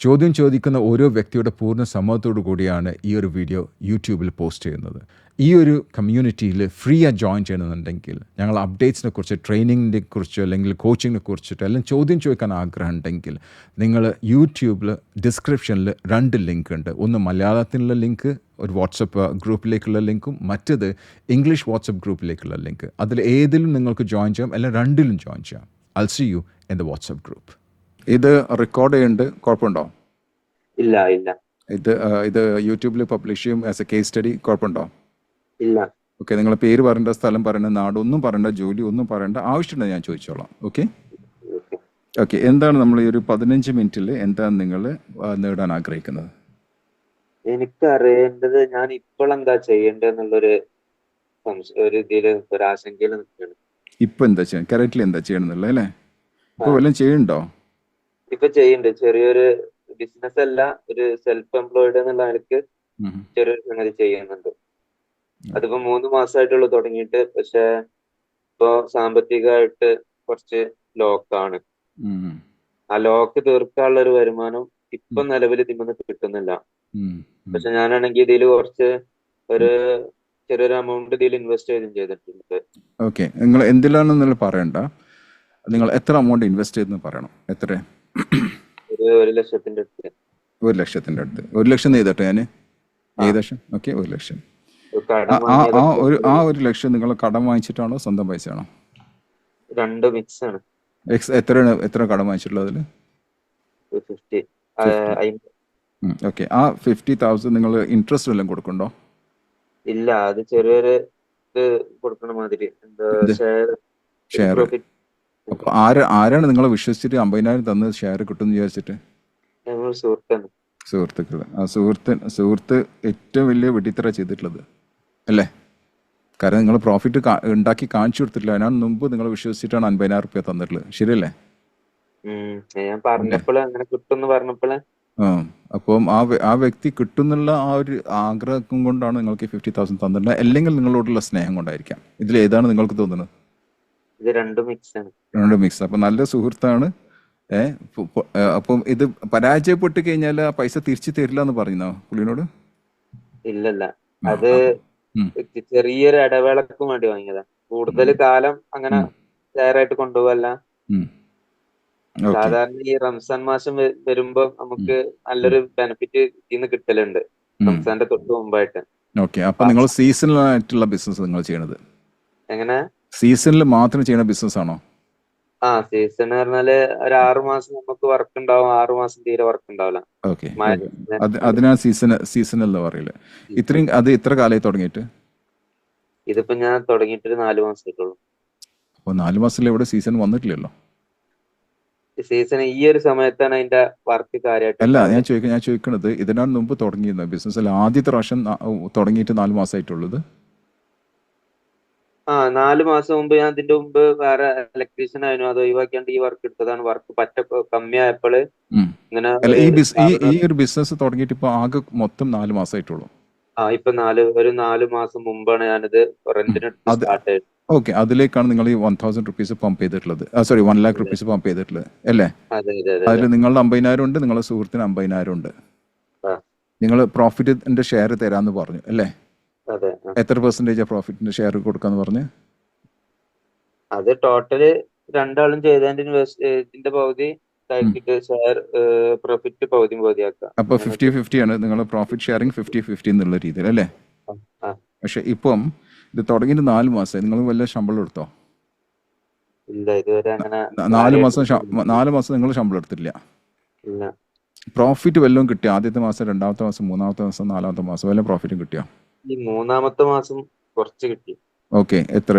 ചോദ്യം ചോദിക്കുന്ന ഓരോ വ്യക്തിയുടെ പൂർണ്ണ സമ്മതത്തോടു കൂടിയാണ് ഈ ഒരു വീഡിയോ യൂട്യൂബിൽ പോസ്റ്റ് ചെയ്യുന്നത്. ഈ ഒരു കമ്മ്യൂണിറ്റിയിൽ ഫ്രീ ആയി ജോയിൻ ചെയ്യണമെന്നുണ്ടെങ്കിൽ ഞങ്ങൾ അപ്ഡേറ്റ്സിനെ കുറിച്ച്, ട്രെയിനിങ്ങിനെ കുറിച്ച്, അല്ലെങ്കിൽ കോച്ചിങ്ങിനെ കുറിച്ചിട്ട് എല്ലാം ചോദ്യം ചോദിക്കാൻ ആഗ്രഹം ഉണ്ടെങ്കിൽ നിങ്ങൾ യൂട്യൂബിൽ ഡിസ്ക്രിപ്ഷനിൽ 2 ലിങ്ക് ഉണ്ട്. ഒന്ന് മലയാളത്തിലുള്ള ലിങ്ക്, ഒരു വാട്സപ്പ് ഗ്രൂപ്പിലേക്കുള്ള ലിങ്കും, മറ്റത് ഇംഗ്ലീഷ് വാട്സപ്പ് ഗ്രൂപ്പിലേക്കുള്ള ലിങ്ക്. അതിൽ ഏതിലും നിങ്ങൾക്ക് ജോയിൻ ചെയ്യാം, അല്ലെങ്കിൽ 2ലും ജോയിൻ ചെയ്യാം. I'll see you in the WhatsApp group. ഇത് റെക്കോർഡ് ചെയ്യുന്നുണ്ട്, കുഴപ്പമുണ്ടോ? ഇല്ല ഇല്ല. ഇത് യൂട്യൂബിൽ പബ്ലിഷ് ചെയ്യും ആസ് എ കേസ് സ്റ്റഡി, കുഴപ്പമുണ്ടോ? ഇല്ല. ഓക്കെ, നിങ്ങളെ പേര് പറയേണ്ട, സ്ഥലം പറയേണ്ട, നാടൊന്നും പറയേണ്ട, ജോലി ഒന്നും പറയേണ്ട, ആവശ്യമുണ്ടോ ഞാൻ ചോദിച്ചോളാം. Okay okay. എന്താണ് നമ്മൾ ഈ ഒരു 15 മിനിറ്റിൽ എന്താണ് നിങ്ങൾ നേടാൻ ആഗ്രഹിക്കുന്നത്? എനിക്ക് അറിയേണ്ടത് ഞാൻ ഇപ്പോൾ എന്താ ചെയ്യേണ്ടതെന്നുള്ളൊരു ഒരു ഇതില് ഒരു ആശങ്കയിൽ നിൽക്കുകയാണ്. ഇപ്പൊ എന്താ ചെയ്യണം, കറക്റ്റ്ലി എന്താ ചെയ്യണമെന്നുള്ളത് അല്ലേ? ഇപ്പൊ വല്ലതും ചെയ്യുന്നുണ്ടോ? ഇപ്പൊ ചെയ്യുന്നുണ്ട്. ചെറിയൊരു ബിസിനസ് അല്ല, ഒരു സെൽഫ് എംപ്ലോയിഡ് എന്നുള്ള നിലക്ക് ചെറിയൊരു സംഗതി ചെയ്യുന്നുണ്ട്. അതിപ്പോ 3 മാസമായിട്ടുള്ളൂ തുടങ്ങിയിട്ട്. പക്ഷെ ഇപ്പൊ സാമ്പത്തികമായിട്ട് കുറച്ച് ലോക്കാണ്. ആ ലോക്ക് തീർക്കാനുള്ള ഒരു വരുമാനം ഇപ്പൊ നിലവിൽ ഇതിൽ കിട്ടുന്നില്ല. പക്ഷെ ഞാനാണെങ്കിൽ ഇതിൽ കുറച്ച് ഒരു ചെറിയൊരു എമൗണ്ട് ഇതിൽ ഇൻവെസ്റ്റ് ചെയ്തിട്ടുണ്ട്. ഓക്കെ, നിങ്ങൾ എന്തിലാണെന്നുള്ള പറയണ്ട, നിങ്ങൾ എത്ര എമൗണ്ട് ഇൻവെസ്റ്റ് ചെയ്തെന്ന് പറയണം. എത്ര? 1 ലക്ഷത്തിന്റെ അടുത്ത്. 1 ലക്ഷത്തിന്റെ അടുത്ത്. 1 ലക്ഷം ചെയ്തട്ടെ ഞാൻ? ഏകദേശം ഓക്കെ, 1 ലക്ഷം. ആ 1 ലക്ഷം നിങ്ങൾ കടം വാങ്ങിച്ചിട്ടാണോ സ്വന്തം പൈസയാണോ? 2 മിക്സ് ആണ്. എത്ര കടം വാങ്ങിച്ചിട്ടുള്ളത്? അതിൽ 50. ഓക്കെ, ആ 50,000 നിങ്ങൾ ഇൻട്രസ്റ്റ് വല്ലതും കൊടുക്കണ്ടോ? ഇല്ല, അത് ചെറിയൊരു കൊടുക്കണ മാതിരി ഷെയർ. അപ്പൊ ആരാണ് നിങ്ങളെ വിശ്വസിച്ചിട്ട് 50,000 തന്നത് ഷെയർ കിട്ടും വിചാരിച്ചിട്ട്? സുഹൃത്തുക്കൾ. ആ സുഹൃത്ത് ഏറ്റവും വലിയ വെടിത്തറ ചെയ്തിട്ടുള്ളത് അല്ലേ? കാരണം നിങ്ങൾ പ്രോഫിറ്റ് ഉണ്ടാക്കി കാണിച്ചു കൊടുത്തിട്ടില്ല. അതിനാണ് മുമ്പ് നിങ്ങൾ വിശ്വസിച്ചിട്ടാണ് 50,000 രൂപ തന്നിട്ടുള്ളത്. ശരിയല്ലേ? അപ്പം ആ വ്യക്തി കിട്ടുന്നുള്ള ആ ഒരു ആഗ്രഹം കൊണ്ടാണ് നിങ്ങൾക്ക് 50,000 തന്നിട്ടുള്ളത്, അല്ലെങ്കിൽ നിങ്ങളോടുള്ള സ്നേഹം കൊണ്ടായിരിക്കാം. ഇതിൽ ഏതാണ് നിങ്ങൾക്ക് തോന്നുന്നത്? ഇത് 2 മിക്സ് ആണ്. 2 മിക്സ്. അപ്പൊ നല്ല സുഹൃത്താണ്. അപ്പം ഇത് പരാജയപ്പെട്ട് കഴിഞ്ഞാൽ ആ പൈസ തിരിച്ചു തരില്ല എന്ന് പറയുന്നോ പുള്ളിനോട്? ഇല്ലല്ല, അത് ചെറിയൊരു ഇടവേളക്കും വേണ്ടി വാങ്ങിയതാ. കൂടുതൽ കാലം അങ്ങനെ ഷെയറായിട്ട് കൊണ്ടുപോകല്ല. സാധാരണ ഈ റംസാൻ മാസം വരുമ്പോ നമുക്ക് നല്ലൊരു ബെനിഫിറ്റ് ഇതിന്ന് കിട്ടലുണ്ട്, റംസാന്റെ തൊട്ട് മുമ്പായിട്ട്. ഓക്കെ, അപ്പൊ നിങ്ങൾ സീസണൽ ആയിട്ടുള്ള ബിസിനസ് നിങ്ങൾ ചെയ്യണത്? എങ്ങനെ? സീസണിൽ മാത്രം ചെയ്യുന്ന ബിസിനസ് ആണോ? സീസൺ പറഞ്ഞാല് ഒരു 6 മാസം നമുക്ക് വർക്ക് ഉണ്ടാവും, 6 മാസം തീരെ വർക്ക് ഉണ്ടാവില്ല. ഓക്കെ, അതിനാണ് സീസണൽ എന്ന് പറയില്ലേ. അത് എത്ര കാലമായി തുടങ്ങിയിട്ട്? ഇതിപ്പോ ഞാൻ തുടങ്ങിയിട്ട് 4 മാസമായിട്ടുള്ളൂ. അപ്പൊ 4 മാസത്തിൽ എവിടെ സീസൺ വന്നിട്ടില്ലല്ലോ? സീസൺ ഈ ഒരു സമയത്താണ് അതിന്റെ വർക്ക് കാര്യമായിട്ട്. അല്ല, ഞാൻ ചോദിക്കണത് ഇതിനാണ് മുമ്പ് തുടങ്ങിയിരുന്നത് ബിസിനസ്സിൽ ആദ്യത്തെ പ്രാവശ്യം തുടങ്ങിയിട്ട് 4 മാസമായിട്ടുള്ളത്? 4 മാസം മുമ്പ് ഞാൻ ഇതിന്റെ മുമ്പ് വേറെ ഇലക്ട്രീഷ്യൻ ആയിരുന്നു. അത് ഒഴിവാക്കിയാണ്ട് ഈ വർക്ക് എടുത്തതാണ്. വർക്ക് പറ്റ കമ്മിയായപ്പോള് ഇങ്ങനെ. ഈ ഒരു ബിസിനസ് തുടങ്ങിയിട്ട് ഇപ്പൊ ആകെ മൊത്തം 4 മാസമായിട്ടുള്ളൂ. ഇപ്പൊ 4 മാസം മുമ്പാണ് ഞാനിത് റെന്റിന് സ്റ്റാർട്ട് ചെയ്തത്. ഓക്കെ, അതിലേക്കാണ് നിങ്ങൾ ഈ 1,000 റുപ്പീസ് പമ്പ് ചെയ്തിട്ടുള്ളത്. സോറി, 1 lakh റുപ്പീസ് പമ്പ് ചെയ്തിട്ടുള്ളത് അല്ലേ? അതിൽ നിങ്ങളുടെ 50,000 ഉണ്ട്, നിങ്ങളുടെ സുഹൃത്തിന് 50,000 ഉണ്ട്. നിങ്ങൾ പ്രോഫിറ്റിന്റെ ഷെയർ തരാന്ന് പറഞ്ഞു അല്ലേ? എത്ര പെർസെന്റേജ് പ്രോഫിറ്റിന്റെ ഷെയർ കൊടുക്കാന്ന് പറഞ്ഞു? അത് ടോട്ടല് 2 ആളും ചെയ്തതിന്റെ പകുതി ഷെയർ, പ്രോഫിറ്റ് പകുതിയാക്കാം. അപ്പൊ 50-50 ആണ് നിങ്ങളുടെ പ്രോഫിറ്റ് ഷെയറിംഗ്, 50-50 എന്നുള്ള രീതിയിൽ അല്ലേ? പക്ഷെ ഇപ്പം ഇത് തുടങ്ങിയിട്ട് 4 മാസം നിങ്ങൾ വല്ല ശമ്പളം എടുത്തോ? ഇല്ല, ഇതുവരെ അങ്ങനെ. 4 മാസം നിങ്ങൾ ശമ്പളം എടുത്തിട്ടില്ല? ഇല്ല. പ്രോഫിറ്റ് വല്ലതും കിട്ടിയോ? ആദ്യത്തെ മാസം, 2ാമത്തെ മാസം, 3ാമത്തെ മാസം, 4ാമത്തെ മാസം വല്ല പ്രോഫിറ്റും കിട്ടിയോ? ഈ 3ാമത്തെ മാസം കുറച്ച് കിട്ടി. ഓക്കെ, എത്ര?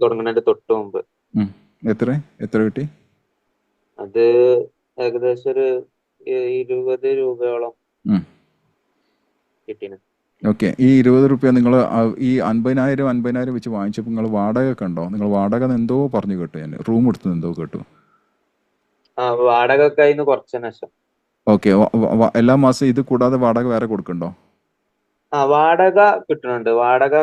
തുടങ്ങുന്നതിന്റെ തൊട്ട് മുമ്പ്. എത്ര കിട്ടി? അത് ഏകദേശം ഒരു 20 രൂപയോളം കിട്ടിന്. ഓക്കെ, ഈ 20 രൂപ നിങ്ങൾ ഈ 50,000 വെച്ച് വാങ്ങിച്ചപ്പോൾ നിങ്ങൾ വാടക കണ്ടോ? നിങ്ങൾ വാടക എന്തോ പറഞ്ഞു കേട്ടു, ഞാൻ റൂം എടുത്തു എന്തോ കേട്ടു. വാടക കുറച്ച് നഷ്ടം. ഓക്കെ, എല്ലാ മാസം ഇത് കൂടാതെ വാടക വേറെ കൊടുക്കണ്ടോ? വാടക കിട്ടുന്നുണ്ട്. വാടക,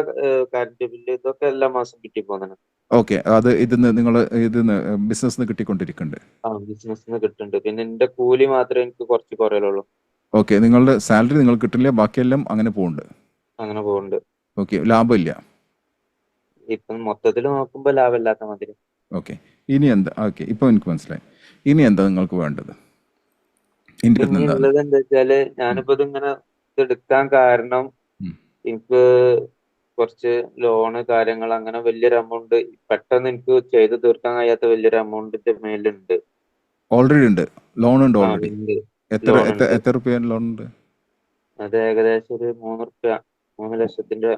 കറന്റ് ബില്ല്, ഇതൊക്കെ എല്ലാ മാസം കിട്ടി പോകുന്നുണ്ട്. ഓക്കെ. അത് ഇതിന്ന് നിങ്ങൾ ഇതിന്ന് ബിസിനസ്സിന്ന് കിട്ടിക്കൊണ്ടിരിക്കുന്നുണ്ട്. ആ ബിസിനസ്സിന്ന് കിട്ടുന്നുണ്ട്. പിന്നെ എന്റെ കൂലി മാത്രമേ എനിക്ക് കുറച്ച് കുറയലുള്ളൂ. ഓക്കെ. നിങ്ങളുടെ സാലറി നിങ്ങൾക്ക് കിട്ടില്ല, ബാക്കിയെല്ലാം അങ്ങനെ പോകുന്നുണ്ട്. അങ്ങനെ പോകുന്നുണ്ട്. ഓക്കെ. ലാഭമില്ല. ഇപ്പം മൊത്തത്തിൽ നോക്കുമ്പോ ലാഭമില്ലാത്ത മാതിരി. ഓക്കെ. ഇനി എന്താ? ഓക്കെ, ഇപ്പോൾ എനിക്ക് മനസ്സിലായി. ഇനി എന്താ നിങ്ങൾക്ക് വേണ്ടത്? ഇതിൻ്റെ പിന്നെ എന്താ? ഉള്ളത് എന്താ വെച്ചാല് ഞാനിപ്പോ ഇതിങ്ങനെ എടുക്കാൻ കാരണം ഉം. എനിക്ക് കുറച്ച് ലോണ് കാര്യങ്ങൾ അങ്ങനെ വലിയൊരു എമൗണ്ട് പെട്ടെന്ന് എനിക്ക് ചെയ്ത് തീർക്കാൻ കഴിയാത്ത വലിയൊരു എമൗണ്ടിന്റെ മേലുണ്ട്. ഓൾറെഡി ഉണ്ട്, ലോൺ ഉണ്ട് ആ ഓൾറെഡി. ഉണ്ട്. എത്ര ലോൺ എത്ര ഉണ്ട്. എത്ര റുപ്യ ലോൺ ഉണ്ട്? അത് ഏകദേശം ഒരു 3 ലക്ഷത്തിന്റെ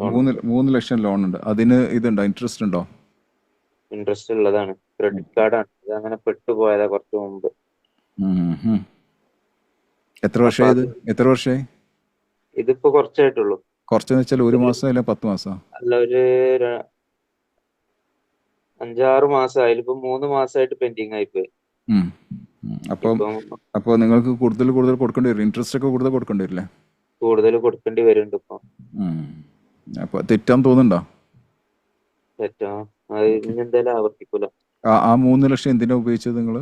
ലോൺ ഉണ്ട്. 3 ലക്ഷം ലോൺ ഉണ്ട്. അതിന് ഇതുണ്ടോ, ഇൻട്രസ്റ്റ് ഉണ്ടോ? ഇൻട്രസ്റ്റ് ഉള്ളതാണ്. ക്രെഡിറ്റ് കാർഡാണ്. ഇത് അങ്ങനെ പെട്ടുപോയതാ കുറച്ച് മുമ്പ്. ഉം, ഉം. എത്ര അപ്പൊ വർഷമായി ഇത്? അത് എത്ര വർഷമായി? ഇതിപ്പോ കുറച്ചായിട്ടുള്ളൂ. കുറച്ചെന്ന് വെച്ചാൽ 1 ഒരു മാസം അല്ല 10 മാസം? അല്ല ഒരു 5-6 മാസം. അതിലിപ്പോ 3 മാസമായിട്ട് പെൻഡിങ് ആയിപ്പോയി. അപ്പം ഇപ്പം അപ്പോൾ നിങ്ങൾക്ക് കൂടുതൽ കൂടുതൽ കൊടുക്കേണ്ടി വരും, ഇൻട്രസ്റ്റ് ഒക്കെ കൂടുതൽ കൊടുക്കേണ്ടി വരില്ലേ? കൂടുതൽ കൊടുക്കേണ്ടി വരുന്നുണ്ട് ഇപ്പൊ. അപ്പോൾ തെറ്റാന്ന് തോന്നുന്നുണ്ടോ? തെറ്റോ? അത് ഓക്കെ. ഇനി എന്തായാലും ആവർത്തിക്കൂല. ആ 3 ലക്ഷം എന്തിനാ ഉപയോഗിച്ചത് നിങ്ങൾ?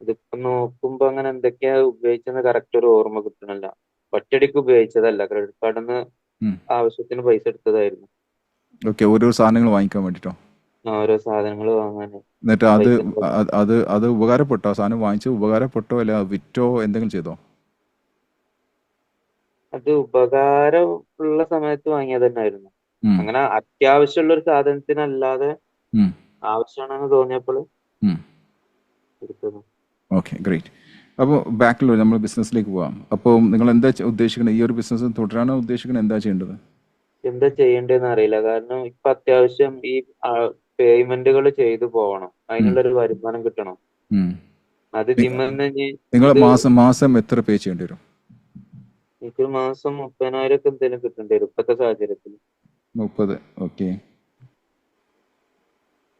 ഇതിപ്പോ നോക്കുമ്പോ അങ്ങനെ എന്തൊക്കെയാ ഉപയോഗിച്ചെന്ന് കറക്റ്റ് ഒരു ഓർമ്മ കിട്ടണില്ല. ഒറ്റയടിക്ക് ഉപയോഗിച്ചതല്ല. ക്രെഡിറ്റ് കാർഡിൽ നിന്ന് ആവശ്യത്തിന് പൈസ എടുത്തതായിരുന്നു. ഓക്കെ, ഓരോ സാധനങ്ങൾ വാങ്ങിക്കാൻ വേണ്ടിയിട്ടോ? ഓരോ സാധനങ്ങൾ വാങ്ങാൻ എന്നിട്ട് അത് പൈസ അത് ഉപകാരപ്പെട്ടോ? സാധനം വാങ്ങിച്ച് ഉപകാരപ്പെട്ടോ അല്ല വിറ്റോ എന്തെങ്കിലും ചെയ്തോ? അത് ഉപകാരം ഉള്ള സമയത്ത് വാങ്ങിയത് തന്നെയായിരുന്നു. ഉം, അങ്ങനെ അത്യാവശ്യമുള്ള ഒരു സാധനത്തിനല്ലാതെ ഉം, ആവശ്യമാണെന്ന് തോന്നിയപ്പോൾ ഉം. എടുത്തത്. Okay, great. അപ്പോൾ ബാക്കിൽ നമ്മൾ ബിസിനസ്സിലേക്ക് പോവാം. അപ്പോൾ നിങ്ങൾ എന്താ ഉദ്ദേശിക്കുന്നത്? ഈ ഒരു ബിസിനസ് തുടരാനോ ഉദ്ദേശിക്കുന്നത്? എന്താ ചെയ്യേണ്ടത്? എന്താ ചെയ്യേണ്ടതെന്ന് അറിയില്ല. കാരണം ഇപ്പൊ അത്യാവശ്യം ഈ പേയ്മെന്റുകൾ ചെയ്തു പോകണം. ഉം, അതിനുള്ളൊരു വരുമാനം കിട്ടണം. ഉം. അത് ഇതിമെന്ന് നിങ്ങൾ ഇത് മാസം എത്ര പേ ചെയ്യേണ്ടി വരും? എനിക്ക് മാസം 30,000 ഒക്കെ എന്തെങ്കിലും കിട്ടേണ്ടി വരും ഇപ്പോഴത്തെ സാഹചര്യത്തിൽ. 30. ഓക്കെ.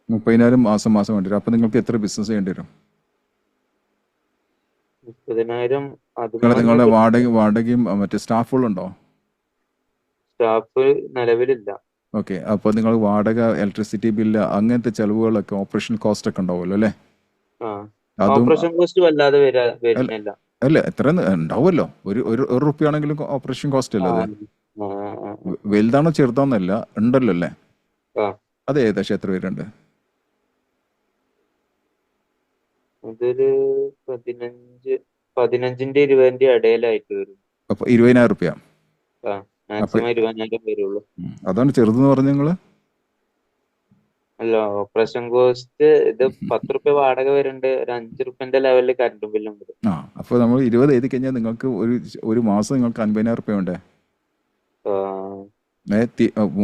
30,000 മാസം വേണ്ടി വരും. അപ്പോൾ നിങ്ങൾക്ക് എത്ര ബിസിനസ് ചെയ്യേണ്ടി വരും? 30,000 അതിമെന്ന് നിങ്ങളുടെ വാടകയും മറ്റേ സ്റ്റാഫുകളുണ്ടോ? സ്റ്റാഫ് നിലവിലില്ല. ഓക്കെ. അപ്പോൾ നിങ്ങൾ വാടക, ഇലക്ട്രിസിറ്റി ബില്ല്, അങ്ങനത്തെ ചിലവുകളൊക്കെ, ഓപ്പറേഷൻ കോസ്റ്റ് ഒക്കെ ഉണ്ടാവുമല്ലോ അല്ലേ? ആ അതും ഓപ്പറേഷൻ കോസ്റ്റ് വല്ലാതെ വരുന്നില്ല. അല്ല, എത്ര ഉണ്ടാവുമല്ലോ. ഒരു റുപ്യ ആണെങ്കിലും ഓപ്പറേഷൻ കോസ്റ്റ് ആ അല്ലേ അത്? ആ ആ ആ വലുതാണോ ചെറുതാണെന്നല്ല, ഉണ്ടല്ലോ അല്ലേ? ആ. അത് ഏകദേശം എത്ര പേരുണ്ട്? അതൊരു 15ന്റെ 20ന്റെ ഇടയിലായിട്ട് വരും. അപ്പോൾ 20,000 റുപ്യ. ആ അപ്പോൾ മാക്സിമം 20,000 വരുള്ളൂ. അതാണ് ചെറുതെന്ന് പറഞ്ഞു നിങ്ങൾ? അല്ല ഓപ്പറേഷൻ കോസ്റ്റ് ഇത് 10 റുപ്യ വാടക വരുന്നുണ്ട്. ഒരു 5 റുപ്യന്റെ ലെവലിൽ കറണ്ട് ബില്ലും വരും. അപ്പോൾ നമ്മൾ 20 എഴുതി കഴിഞ്ഞാൽ നിങ്ങൾക്ക് ഒരു മാസം നിങ്ങൾക്ക് 50,000 റുപ്യ വേണ്ടേ? ആ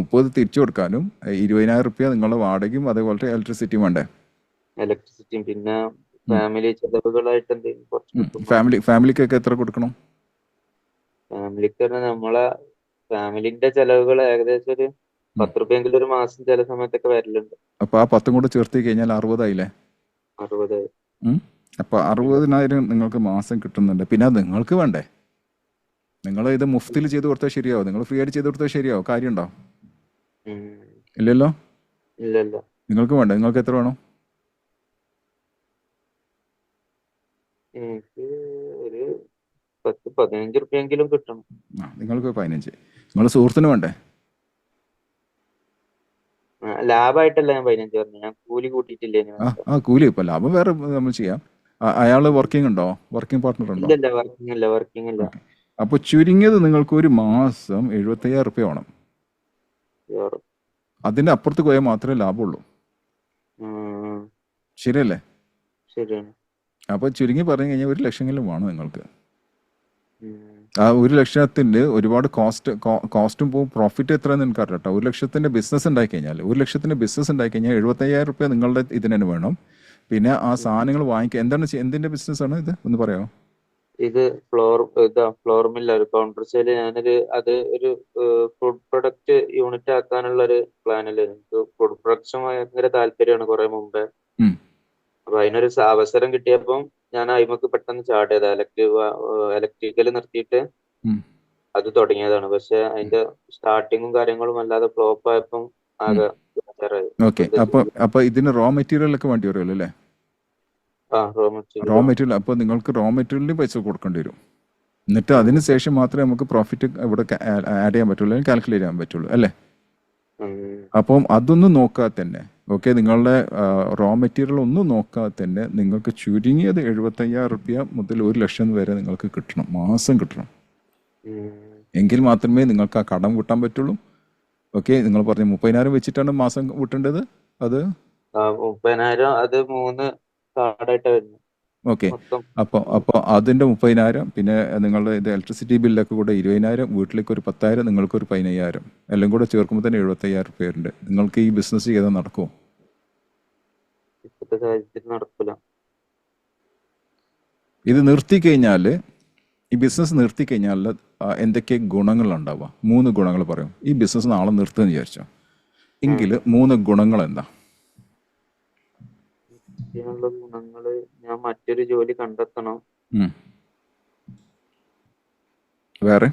30 തിരിച്ചു കൊടുക്കാനും 20,000 റുപ്യ നിങ്ങളുടെ വാടകയും അതേപോലത്തെ ഇലക്ട്രിസിറ്റിയും വേണ്ടേ? ഇലക്ട്രിസിറ്റിയും പിന്നെ ഫാമിലി ചെലവുകളായിട്ട് എന്തെങ്കിലും കുറച്ച് കിട്ടുമ്പോ ഫാമിലിക്കൊക്കെ എത്ര കൊടുക്കണം? ഫാമിലിക്ക് പറഞ്ഞാൽ നമ്മളെ ഫാമിലിന്റെ ചെലവുകൾ ഏകദേശം ഒരു 10 റുപ്യെങ്കിലും ഒരു മാസം ചില സമയത്തൊക്കെ വരലുണ്ട്. അപ്പോൾ ആ 10 കൂടെ ചേർത്ത് കഴിഞ്ഞാൽ 60 ആയില്ലേ? 60. അപ്പോൾ 60,000 നിങ്ങൾക്ക് മാസം കിട്ടുന്നുണ്ട്. പിന്നെ അത് നിങ്ങൾക്ക് വേണ്ടേ? നിങ്ങൾ ഇത് മുഫ്തിൽ ചെയ്ത് കൊടുത്താൽ ശരിയാവും, നിങ്ങൾ ഫ്രീ ആയിട്ട് ചെയ്ത് കൊടുത്താൽ ശരിയാവും, കാര്യമുണ്ടോ? ഇല്ലല്ലോ. ഇല്ലല്ല. നിങ്ങൾക്ക് വേണ്ട. നിങ്ങൾക്ക് എത്ര വേണം? എനിക്ക് ഒരു 10-15 റുപ്യെങ്കിലും കിട്ടണം. നിങ്ങൾക്ക് 15. നിങ്ങളുടെ സുഹൃത്തിന് വേണ്ടേ? ലാഭമായിട്ടല്ല ഞാൻ 15 പറഞ്ഞു. ഞാൻ കൂലി കൂട്ടിയിട്ടില്ലേ കൂലി ഇപ്പോൾ ലാഭം വേറെ നമ്മൾ ചെയ്യാം. അയാൾ വർക്കിംഗ് ഉണ്ടോ? വർക്കിംഗ് പാർട്ട്ണർ ഉണ്ടോ? ഇല്ലല്ല. വർക്കിംഗ് ഇല്ല. അപ്പോൾ ചുരുങ്ങിയത് നിങ്ങൾക്ക് ഒരു മാസം 75,000 റുപ്യ വേണം. അതിൻ്റെ അപ്പുറത്ത് പോയാൽ മാത്രമേ ലാഭമുള്ളൂ. ശരിയല്ലേ? ശരിയാണ്. അപ്പോൾ ചുരുങ്ങി പറഞ്ഞു കഴിഞ്ഞാൽ 1 ലക്ഷമെങ്കിലും വേണം നിങ്ങൾക്ക്. ആ 1 ലക്ഷത്തിൻ്റെ ഒരുപാട് കോസ്റ്റും പോവും, പ്രോഫിറ്റ് എത്രയെന്ന് എനിക്ക് അറിയാം കേട്ടോ. 1 ലക്ഷത്തിൻ്റെ ബിസിനസ് ഉണ്ടായി കഴിഞ്ഞാൽ 75,000 റുപ്യ നിങ്ങളുടെ ഇതിന് തന്നെ വേണം. പിന്നെ ആ സാധനങ്ങൾ വാങ്ങിക്കുക. എന്തിൻ്റെ ബിസിനസ്സാണ് ഇത് ഒന്ന് പറയാമോ? ഇത് ഫ്ലോർ മില്ല, ഒരു കൗണ്ടർ സെയിൽ. ഒരു ഫുഡ് പ്രൊഡക്റ്റ് യൂണിറ്റ് ആക്കാനുള്ള ഒരു പ്ലാനിലായിരുന്നു. എനിക്ക് ഫുഡ് പ്രൊഡക്ഷൻ ഭയങ്കര താല്പര്യമാണ് കുറെ മുമ്പേ. അപ്പൊ അതിനൊരു അവസരം കിട്ടിയപ്പം ഞാൻ അയിമക്ക് പെട്ടെന്ന് ചാടിയത്. ഇലക്ട്രിക്കൽ നിർത്തിയിട്ട് അത് തുടങ്ങിയതാണ്. പക്ഷെ അതിന്റെ സ്റ്റാർട്ടിങ്ങും കാര്യങ്ങളും അല്ലാതെ ഫ്ലോപ്പ് ആയപ്പം ആകെ ഓക്കെ. അപ്പോൾ ഇതിന് റോ മെറ്റീരിയൽ ഒക്കെ വേണ്ടി വരുമല്ലോ അല്ലേ? Raw material. അപ്പോൾ നിങ്ങൾക്ക് റോ മെറ്റീരിയലിന് പൈസ കൊടുക്കേണ്ടി വരും. എന്നിട്ട് അതിന് ശേഷം മാത്രമേ നമുക്ക് പ്രോഫിറ്റ് ഇവിടെ ആഡ് ചെയ്യാൻ പറ്റുള്ളൂ, അല്ലെങ്കിൽ കാൽക്കുലേറ്റ് ചെയ്യാൻ പറ്റുള്ളൂ അല്ലേ? അപ്പം അതൊന്നും നോക്കാതെ തന്നെ, ഓക്കെ, നിങ്ങളുടെ റോ മെറ്റീരിയൽ ഒന്നും നോക്കാതെ തന്നെ നിങ്ങൾക്ക് ചുരുങ്ങിയത് 75,000 റുപ്യ മുതൽ 1,00,000 വരെ നിങ്ങൾക്ക് കിട്ടണം, മാസം കിട്ടണം. എങ്കിൽ മാത്രമേ നിങ്ങൾക്ക് ആ കടം കൂട്ടാൻ പറ്റുള്ളൂ. ഓക്കെ, നിങ്ങൾ പറഞ്ഞ 30,000 വെച്ചിട്ടാണ് മാസം കൂട്ടേണ്ടത്. അത് 30,000 അത് 3 കാർഡായിട്ട് വരുന്നു. ഓക്കെ. അപ്പോൾ അതിൻ്റെ 30,000, പിന്നെ നിങ്ങളുടെ ഇത് ഇലക്ട്രിസിറ്റി ബില്ലൊക്കെ കൂടെ 20,000, വീട്ടിലേക്ക് ഒരു 10,000, നിങ്ങൾക്കൊരു 15,000, എല്ലാം കൂടെ ചേർക്കുമ്പോൾ തന്നെ 75,000 റുപ്യ ഉണ്ട്. നിങ്ങൾക്ക് ഈ ബിസിനസ് ചെയ്താൽ നടക്കുമോ? ഇപ്പോഴത്തെ സാഹചര്യത്തിൽ നടക്കില്ല. ഇത് നിർത്തിക്കഴിഞ്ഞാൽ, ഈ ബിസിനസ് നിർത്തിക്കഴിഞ്ഞാൽ എന്തൊക്കെ ഗുണങ്ങളുണ്ടാവുക? 3 ഗുണങ്ങൾ പറയും. ഈ ബിസിനസ് നാളെ നിർത്തുമെന്ന് വിചാരിച്ചോ, എങ്കിൽ 3 ഗുണങ്ങൾ എന്താ? ഇതിനുള്ള ഗുണങ്ങള്, ഞാൻ മറ്റൊരു ജോലി കണ്ടെത്തണം. വേറെ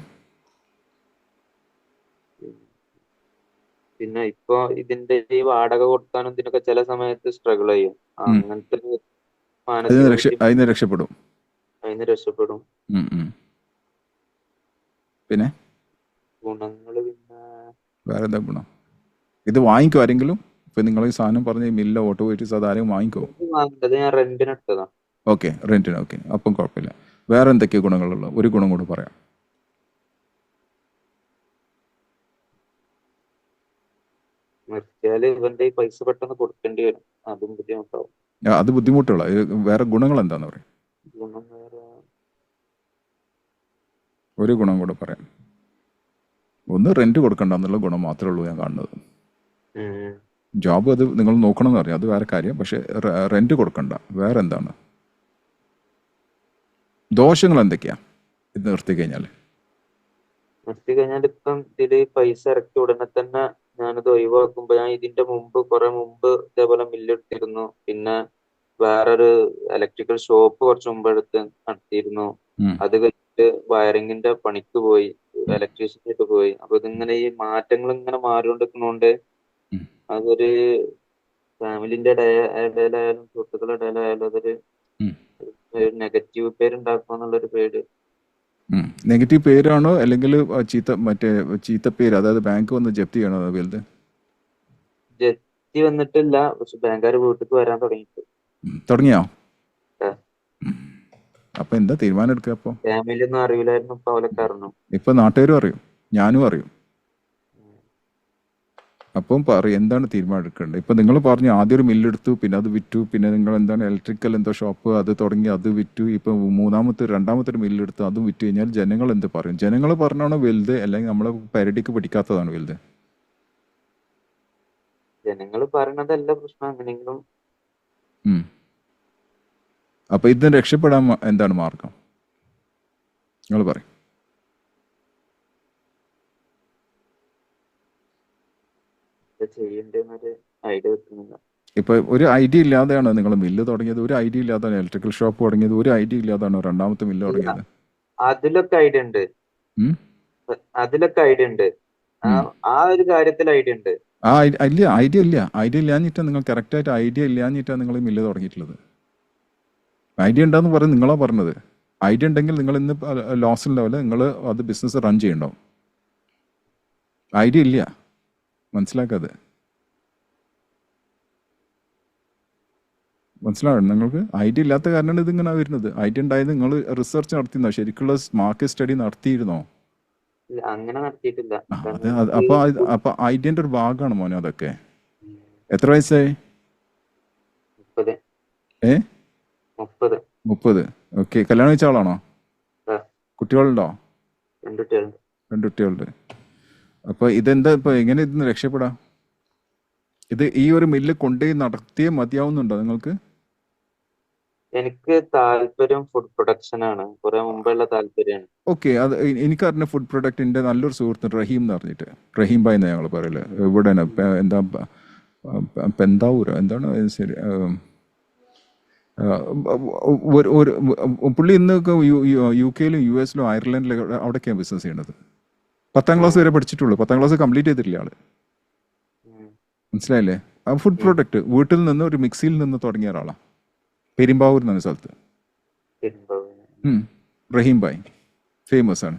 പിന്നെ ഇപ്പൊ ഇതിന്റെ ഈ വാടക കൊടുക്കാനും ഇതിനൊക്കെ ചില സമയത്ത് സ്ട്രഗിൾ ചെയ്യും. അങ്ങനത്തെ അതിന് രക്ഷപ്പെടും. അതിന് രക്ഷപ്പെടും. പിന്നെ ഗുണങ്ങള്, പിന്നെ വേറെ എന്താ ഗുണം? ഇത് വാങ്ങിക്കോ ആരെങ്കിലും? ഇപ്പൊ നിങ്ങൾ ഈ സാധനം പറഞ്ഞ മില്ല ഓട്ടോ വെയിറ്റീസ് അത് ആരെങ്കിലും വാങ്ങിക്കോ? വാങ്ങേണ്ടത് ഞാൻ റെന്റിന് എടുത്തതാ. ഓക്കെ, റെന്റിന്. ഓക്കെ, അപ്പം കുഴപ്പമില്ല. വേറെ എന്തൊക്കെയാണ് ഗുണങ്ങളുള്ളത്? ഒരു ഗുണം കൂടെ പറയാം. നിർത്തിയാല് ഇവന്റെ ഈ പൈസ പെട്ടെന്ന് കൊടുക്കേണ്ടി വരും. അതും ബുദ്ധിമുട്ടാവും. അത് ബുദ്ധിമുട്ടുള്ള. വേറെ ഗുണങ്ങൾ എന്താന്ന് പറയാം? ഗുണം വേറെ ഒരു ഗുണം കൂടെ പറയാം. ഒന്ന്, റെന്റ് കൊടുക്കണ്ട എന്നുള്ള ഗുണം മാത്രമേ ഉള്ളൂ ഞാൻ കാണുന്നത്. ജോബ് അത് നിങ്ങൾ നോക്കണമെന്ന് അറിയാം, അത് വേറെ കാര്യം. പക്ഷെ റെന്റ് കൊടുക്കണ്ട. വേറെ എന്താണ് ദോഷങ്ങൾ? എന്തൊക്കെയാ ഇത് നിർത്തി കഴിഞ്ഞാൽ? ഇപ്പം ഇതില് പൈസ ഇറക്കി ഉടനെ തന്നെ ഞാനിത് ഒഴിവാക്കുമ്പോ, ഞാൻ ഇതിന്റെ കുറെ മുമ്പ് ഇതേപോലെ മില്ലെടുത്തിരുന്നു. പിന്നെ വേറൊരു ഇലക്ട്രിക്കൽ ഷോപ്പ് കുറച്ച് മുമ്പ് എടുത്ത് നടത്തിയിരുന്നു. അത് കഴിഞ്ഞിട്ട് വയറിങ്ങിന്റെ പണിക്ക് പോയി, ഇലക്ട്രീഷ്യനായിട്ട് പോയി. അപ്പൊ ഇതിങ്ങനെ ഈ മാറ്റങ്ങൾ ഇങ്ങനെ മാറിക്കൊണ്ടിരിക്കുന്നോണ്ട് അതൊരു ഫാമിലിന്റെ ഇടയിലായാലും സുഹൃത്തുക്കളുടെ ഇടയിലായാലും അതൊരു നെഗറ്റീവ് പേരുണ്ടാക്കുക എന്നുള്ളൊരു പേര്. നെഗറ്റീവ് പേരാണോ, അല്ലെങ്കിൽ ചീത്ത പേര്? അതായത് ബാങ്ക് വന്ന് ജപ്തി ചെയ്യണോ? വലുത് ജപ്തി വന്നിട്ടില്ല, പക്ഷെ ബാങ്കുകാർ വീട്ടിൽ വരാൻ തുടങ്ങിയോ? അപ്പൊ എന്താ തീരുമാനം എടുക്കുക? അപ്പൊ ഫാമിലി ഒന്നും അറിയില്ലായിരുന്നു, ഇപ്പൊ അവലൊക്കെ അറിഞ്ഞു. ഇപ്പൊ നാട്ടുകാരും അറിയും, ഞാനും അറിയും. അപ്പം പറയും എന്താണ് തീരുമാനം എടുക്കേണ്ടത്. ഇപ്പം നിങ്ങൾ പറഞ്ഞു ആദ്യം ഒരു മില്ലെടുത്തു, പിന്നെ അത് വിറ്റു, പിന്നെ നിങ്ങൾ എന്താണ് ഇലക്ട്രിക്കൽ എന്തോ ഷോപ്പ് അത് തുടങ്ങി, അത് വിറ്റു. ഇപ്പം രണ്ടാമത്തെ ഒരു മില്ലെടുത്തു, അതും വിറ്റു കഴിഞ്ഞാൽ ജനങ്ങൾ എന്ത് പറയും? ജനങ്ങൾ പറഞ്ഞാണോ വലുത്, അല്ലെങ്കിൽ നമ്മളെ പരിധിക്ക് പിടിക്കാത്തതാണ് വലുത്? ജനങ്ങൾ പറയണതല്ല പ്രശ്നം. അങ്ങനെയെങ്കിലും അപ്പൊ ഇതിന് രക്ഷപ്പെടാൻ എന്താണ് മാർഗം? നിങ്ങൾ പറയും. ഇപ്പൊ ഒരു ഐഡിയ ഇല്ലാതെയാണോ നിങ്ങൾ മില്ല് തുടങ്ങിയത്? ഒരു ഐഡിയ ഇല്ലാതാണ് ഇലക്ട്രിക്കൽ ഷോപ്പ് തുടങ്ങിയത്? ഒരു ഐഡിയ ഇല്ലാതാണോ രണ്ടാമത്തെ മില്ല് തുടങ്ങിയത്? അതിലൊക്കെ ഐഡിയ ഉണ്ട്. ആ ഒരു കാര്യത്തിൽ ഐഡിയ ഉണ്ട്. ഐഡിയ ഇല്ലാഞ്ഞിട്ടാ നിങ്ങൾ കറക്റ്റായിട്ട് ഐഡിയ ഇല്ലാഞ്ഞിട്ടാണ് നിങ്ങൾ മില്ല് തുടങ്ങിയിട്ടുള്ളത്. ഐഡിയ ഉണ്ടെന്ന് പറഞ്ഞ് നിങ്ങളാ പറഞ്ഞത്. ഐഡിയ ഉണ്ടെങ്കിൽ നിങ്ങൾ ഇന്ന് ലോസ് ഉണ്ടാവില്ല, നിങ്ങൾ അത് ബിസിനസ് റൺ ചെയ്യണ്ടാവും. ഐഡിയ ഇല്ല, മനസ്സിലാക്കാതെ. മനസ്സിലാവും നിങ്ങൾക്ക്? ഐഡിയ ഇല്ലാത്ത കാരണമാണ് ഇതിങ്ങനെ വരുന്നത്. ഐഡിയ ഉണ്ടായത് നിങ്ങൾ റിസർച്ച് നടത്തിയിരുന്നോ? ശരിക്കുള്ള മാർക്കറ്റ് സ്റ്റഡി നടത്തിയിരുന്നോ? അങ്ങനെ നടത്തിയിട്ടില്ല. അപ്പൊ ഐഡിയന്റെ ഒരു ഭാഗമാണ് മോനെ അതൊക്കെ. എത്ര വയസ്സായി? 30. ഓക്കെ. കല്യാണം കഴിച്ച ആളാണോ? കുട്ടികളുണ്ടോ? 2 കുട്ടികളുണ്ട്. അപ്പൊ ഇതെന്താ ഇപ്പൊ എങ്ങനെ ഇതിന് രക്ഷപ്പെടാം? ഇത് ഈ ഒരു മില്ല് കൊണ്ടുപോയി നടത്തിയേ മതിയാവുന്നുണ്ടോ നിങ്ങൾക്ക്? എനിക്ക് താല്പര്യം ഫുഡ് പ്രൊഡക്ഷൻ ആണ്, കുറെ മുമ്പുള്ള താല്പര്യമാണ്. ഓക്കെ, അത് എനിക്കറിഞ്ഞ ഫുഡ് പ്രൊഡക്റ്റിന്റെ നല്ലൊരു സുഹൃത്ത് റഹീം എന്ന് പറഞ്ഞിട്ട്, റഹീം ഭായ് എന്നാ ഞങ്ങൾ പറയല്. ഇവിടെ എന്താ പെന്താവൂരോ എന്താണ്? ശരി. പുള്ളി ഇന്നൊക്കെ UK-ലും US-ലും അയർലൻഡിലും അവിടെയൊക്കെയാണ് ബിസിനസ് ചെയ്യണത്. 10ാം ക്ലാസ് വരെ പഠിച്ചിട്ടുള്ളൂ. 10ാം ക്ലാസ് കംപ്ലീറ്റ് ചെയ്തിട്ടില്ല ആള്. മനസ്സിലായില്ലേ? ആ ഫുഡ് പ്രോഡക്റ്റ് വീട്ടിൽ നിന്ന് ഒരു മിക്സിയിൽ നിന്ന് തുടങ്ങിയ ഒരാളാണ്. പെരുമ്പാവൂർ എന്ന സ്ഥലത്ത്. റഹീം ഭായ് ഫേമസ് ആണ്.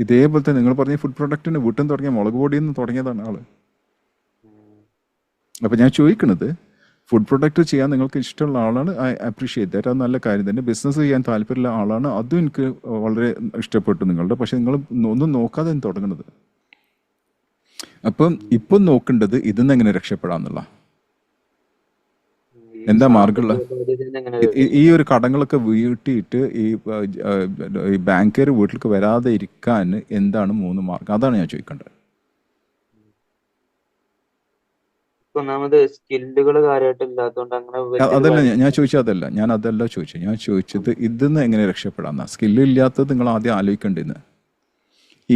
ഇതേപോലത്തെ നിങ്ങൾ പറഞ്ഞ ഫുഡ് പ്രൊഡക്റ്റിന് വീട്ടിൽ നിന്ന് തുടങ്ങിയ മുളക് പൊടിയിൽ നിന്ന് തുടങ്ങിയതാണ് ആള്. അപ്പം ഞാൻ ചോദിക്കുന്നത്, ഫുഡ് പ്രൊഡക്റ്റ് ചെയ്യാൻ നിങ്ങൾക്ക് ഇഷ്ടമുള്ള ആളാണ്, ഐ അപ്രീഷിയേറ്റ് ദാറ്റ്. അത് നല്ല കാര്യം തന്നെ. ബിസിനസ് ചെയ്യാൻ താല്പര്യമുള്ള ആളാണ്, അതും എനിക്ക് വളരെ ഇഷ്ടപ്പെട്ടു നിങ്ങളുടെ. പക്ഷെ നിങ്ങൾ ഒന്നും നോക്കാതെ തുടങ്ങുന്നത്. അപ്പം ഇപ്പം നോക്കേണ്ടത് ഇതിന്ന് എങ്ങനെ രക്ഷപ്പെടാന്നുള്ള എന്താ മാർഗമുള്ള? ഈ ഒരു കടങ്ങളൊക്കെ വീട്ടിയിട്ട് ഈ ബാങ്കുകാർ വീട്ടിലേക്ക് വരാതെ ഇരിക്കാൻ എന്താണ് 3 മാർഗം? അതാണ് ഞാൻ ചോദിക്കേണ്ടത്. ഒന്നാമത് സ്കില്ലുകൾ കാര്യമായിട്ട് ഇല്ലാത്തതുകൊണ്ട് അങ്ങനെ അതല്ല ഞാൻ ചോദിച്ചത്, അതല്ല ഞാൻ അതല്ല ചോദിച്ചത്. ഞാൻ ചോദിച്ചത് ഇതിന്ന് എങ്ങനെ രക്ഷപ്പെടാമെന്നാ. സ്കില്ല് ഇല്ലാത്തത് നിങ്ങൾ ആദ്യം ആലോചിക്കേണ്ടത്.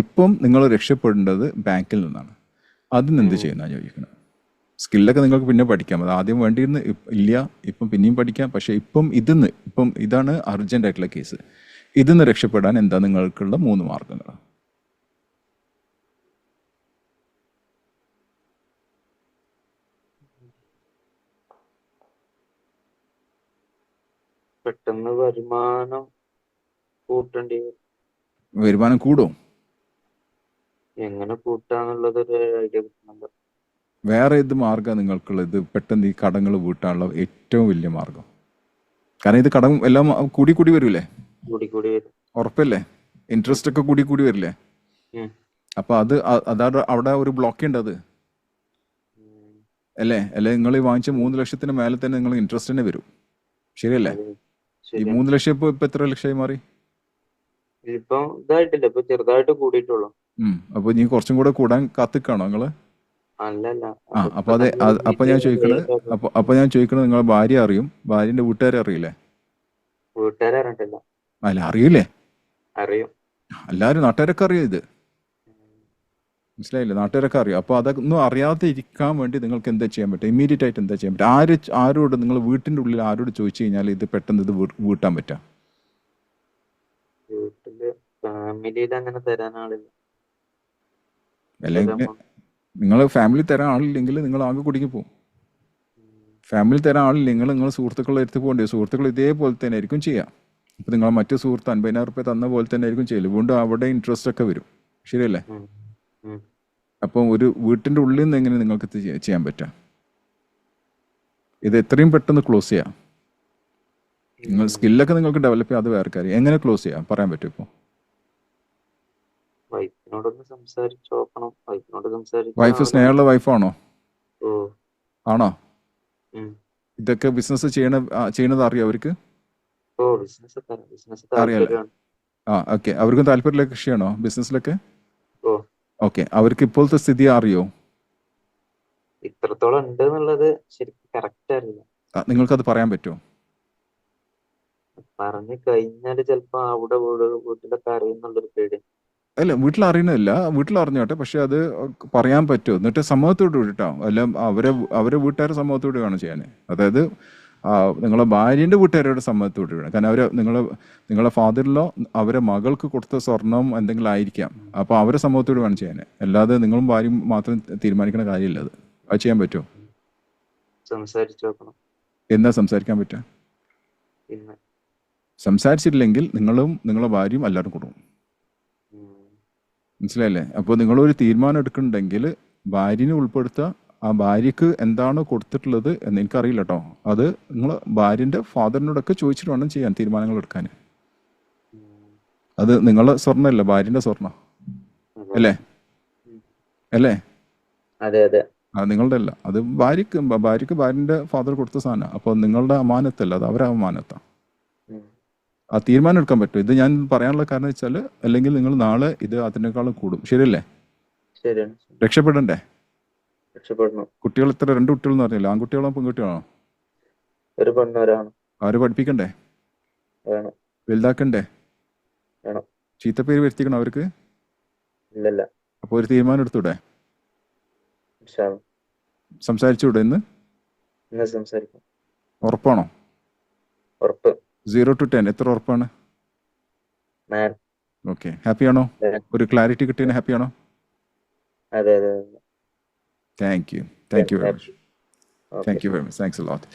ഇപ്പം നിങ്ങൾ രക്ഷപ്പെടേണ്ടത് ബാങ്കിൽ നിന്നാണ്. അതിന് എന്ത് ചെയ്യുന്നതാണ് ചോദിക്കണം. സ്കില്ലൊക്കെ നിങ്ങൾക്ക് പിന്നെ പഠിക്കാം. അത് ആദ്യം വേണ്ടിയിരുന്ന് ഇല്ല, ഇപ്പം പിന്നെയും പഠിക്കാം. പക്ഷേ ഇപ്പം ഇതാണ് അർജന്റ് ആയിട്ടുള്ള കേസ്. ഇതിന്ന് രക്ഷപ്പെടാൻ എന്താ നിങ്ങൾക്കുള്ള 3 മാർഗങ്ങൾ? പെട്ടെന്ന് വരുമാനം കൂട്ടേണ്ടി വരും. വരുമാനം കൂടും. എങ്ങനെ കൂട്ടാന്നുള്ളത് ഒരു ഐഡിയ കിട്ടുന്നുണ്ട്. വേറെ ഏത് മാർഗ്ഗമാണ് നിങ്ങൾക്കുള്ളത് പെട്ടെന്ന് ഈ കടങ്ങൾ വീട്ടാനുള്ള ഏറ്റവും വലിയ മാർഗം? കാരണം ഇത് കടം എല്ലാം കൂടി വരൂലേ? കൂടി വരും. ഉറപ്പല്ലേ? ഇൻട്രസ്റ്റ് ഒക്കെ കൂടി വരില്ലേ? അപ്പൊ അതാണ് അവിടെ ഒരു ബ്ലോക്ക് ഉണ്ട്. അത് അല്ലേ നിങ്ങൾ വാങ്ങിച്ച 3 ലക്ഷത്തിന് മേലെ തന്നെ നിങ്ങൾ ഇൻട്രസ്റ്റ് തന്നെ വരും. ശരിയല്ലേ? ഈ 3 ലക്ഷം ഇപ്പൊ എത്ര ലക്ഷമായി മാറി? ഇപ്പൊ ഇതായിട്ടില്ല, ഇപ്പൊ ചെറുതായിട്ട് കൂടിയിട്ടുള്ളൂ. അപ്പൊ നീ കുറച്ചും കൂടെ കൂടാൻ കാത്തിക്കാണോ നിങ്ങള്? അല്ലല്ല. അപ്പൊ ഞാൻ ചോദിക്കണത് നിങ്ങളെ ഭാര്യ അറിയും, ഭാര്യന്റെ വീട്ടുകാരെ അറിയില്ലേ? വീട്ടുകാരെ അറിഞ്ഞിട്ടില്ല. അല്ല അറിയില്ലേ? അറിയും. എല്ലാരും നാട്ടുകാരൊക്കെ അറിയാം ഇത്. മനസ്സിലായില്ലേ? നാട്ടുകാരൊക്കെ അറിയാം. അപ്പോൾ അതൊന്നും അറിയാതെ ഇരിക്കാൻ വേണ്ടി നിങ്ങൾക്ക് എന്താ ചെയ്യാൻ പറ്റും? ഇമ്മീഡിയറ്റ് ആയിട്ട് എന്താ ചെയ്യാൻ പറ്റും? ആരോട് നിങ്ങൾ വീട്ടിൻ്റെ ഉള്ളിൽ ആരോട് ചോദിച്ചു കഴിഞ്ഞാൽ ഇത് പെട്ടെന്ന് ഇത് വീട്ടാൻ പറ്റാം? വീട്ടില് ഫാമിലിയിൽ അങ്ങനെ തരാൻ ആളില്ല. അല്ലെങ്കിൽ നിങ്ങൾ ഫാമിലി തരാൻ ആളില്ലെങ്കിൽ നിങ്ങൾ ആകെ കുടുങ്ങി പോകും. ഫാമിലി തരാൻ ആളില്ലെങ്കിൽ നിങ്ങൾ സുഹൃത്തുക്കളെ എടുത്ത് പോകേണ്ടി വരും. സുഹൃത്തുക്കൾ ഇതേപോലെ തന്നെ ആയിരിക്കും ചെയ്യാം. ഇപ്പം നിങ്ങൾ മറ്റു സുഹൃത്ത് 50,000 റുപ്യ തന്ന പോലെ തന്നെ ആയിരിക്കും ചെയ്യല്. വീണ്ടും അവിടെ ഇൻട്രസ്റ്റ് ഒക്കെ വരും. ശരിയല്ലേ? അപ്പം ഒരു വീട്ടിൻ്റെ ഉള്ളിൽ നിന്ന് എങ്ങനെ നിങ്ങൾക്ക് ചെയ്യാൻ പറ്റാം? ഇത് എത്രയും പെട്ടെന്ന് ക്ലോസ് ചെയ്യാം. നിങ്ങൾ സ്കില്ലൊക്കെ നിങ്ങൾക്ക് ഡെവലപ്പ് ചെയ്യാം, അത് വേറെ കാര്യം. എങ്ങനെ ക്ലോസ് ചെയ്യാം പറയാൻ പറ്റും? ഇപ്പോൾ വൈഫ് സ്നേഹമുള്ള വൈഫാണോ? ആണോ? ഇതൊക്കെ ബിസിനസ് ചെയ്യണത് അറിയാം അവർക്ക്? അറിയാലോ. ഓക്കെ. അവർക്കും താല്പര്യമുള്ള കൃഷിയാണോ ബിസിനസ്സിലൊക്കെ? ഓക്കെ. അവർക്ക് ഇപ്പോഴത്തെ സ്ഥിതി അറിയോ? ഇത്രത്തോളം ഉണ്ട് എന്നുള്ളത് ശരിക്കും കറക്റ്റ് അറിയില്ല. നിങ്ങൾക്കത് പറയാൻ പറ്റുമോ? പറഞ്ഞു കഴിഞ്ഞാല് ചിലപ്പോ അവിടെ വീട്ടിലൊക്കെ അറിയുന്നുള്ളൊരു പേടി. അല്ല, വീട്ടിൽ അറിയണമില്ല, വീട്ടിൽ അറിഞ്ഞോട്ടെ. പക്ഷെ അത് പറയാൻ പറ്റുമോ? എന്നിട്ട് സമൂഹത്തോട് വിട്ടോ, അല്ല അവരെ വീട്ടുകാരെ സമൂഹത്തോട് വേണം ചെയ്യാൻ. അതായത് നിങ്ങളെ ഭാര്യൻ്റെ വീട്ടുകാരുടെ സമ്മതത്തോട് വേണം. കാരണം നിങ്ങളെ ഫാദറിലോ അവരെ മകൾക്ക് കൊടുത്ത സ്വർണം എന്തെങ്കിലും ആയിരിക്കാം. അപ്പോൾ അവരെ സമൂഹത്തോട് വേണം ചെയ്യാൻ. അല്ലാതെ നിങ്ങളും ഭാര്യയും മാത്രം തീരുമാനിക്കുന്ന കാര്യമില്ല അത്. അത് ചെയ്യാൻ പറ്റുമോ? സംസാരിച്ചു നോക്കണം. എന്താ സംസാരിക്കാൻ പറ്റുക? സംസാരിച്ചിട്ടില്ലെങ്കിൽ നിങ്ങളും നിങ്ങളെ ഭാര്യയും എല്ലാവരും കൊടുക്കും. മനസ്സിലായില്ലേ? അപ്പോൾ നിങ്ങളൊരു തീരുമാനം എടുക്കുന്നുണ്ടെങ്കിൽ ഭാര്യനെ ഉൾപ്പെടുത്തുക. ആ ഭാര്യക്ക് എന്താണോ കൊടുത്തിട്ടുള്ളത് എന്ന് എനിക്കറിയില്ല കേട്ടോ. അത് നിങ്ങൾ ഭാര്യൻ്റെ ഫാദറിനോടൊക്കെ ചോദിച്ചിട്ട് വേണം ചെയ്യാൻ, തീരുമാനങ്ങൾ എടുക്കാൻ. അത് നിങ്ങളെ സ്വർണ്ണമല്ല, ഭാര്യൻ്റെ സ്വർണ്ണം അല്ലേ? അല്ലേ? അതെ. നിങ്ങളുടെ അല്ല, അത് ഭാര്യക്ക് ഭാര്യൻ്റെ ഫാദർ കൊടുത്ത സാധനം. അപ്പോൾ നിങ്ങളുടെ അമാനത്തല്ല, അത് അവരെ അമാനത്താണ്. ആ തീരുമാനം എടുക്കാൻ പറ്റും. ഇത് ഞാൻ പറയാനുള്ള കാരണം വെച്ചാൽ അല്ലെങ്കിൽ നിങ്ങൾ നാളെ ഇത് അതിനേക്കാളും കൂടും. ശരിയല്ലേ? രക്ഷപ്പെടണ്ടേ? കുട്ടികൾ ഇത്ര 2 കുട്ടികളെന്ന് പറഞ്ഞില്ല. ആൺകുട്ടികളോ പെൺകുട്ടികളോ? ഒരു പെണ്ണ് ഒരാണ്. അവരെ പഠിപ്പിക്കണ്ടേ? വലുതാക്കണ്ടേ? ചീത്തപ്പേര് വരുത്തിക്കണം അവർക്ക്? ഇല്ലല്ല. അപ്പോൾ ഒരു തീരുമാനം എടുത്തൂടെ? സംസാരിച്ചൂടെ? ഇന്ന് സംസാരിക്കാം. ഉറപ്പാണോ? ഉറപ്പ്. 0 to 10 എത്ര ഉറപ്പാണ്? ഓക്കെ. ഹാപ്പിയാണോ? ഒരു ക്ലാരിറ്റി കിട്ടിയതിന് ഹാപ്പിയാണോ? അതെ. Thank you. Thank you very much. Okay. Thank you very much. Thanks a lot.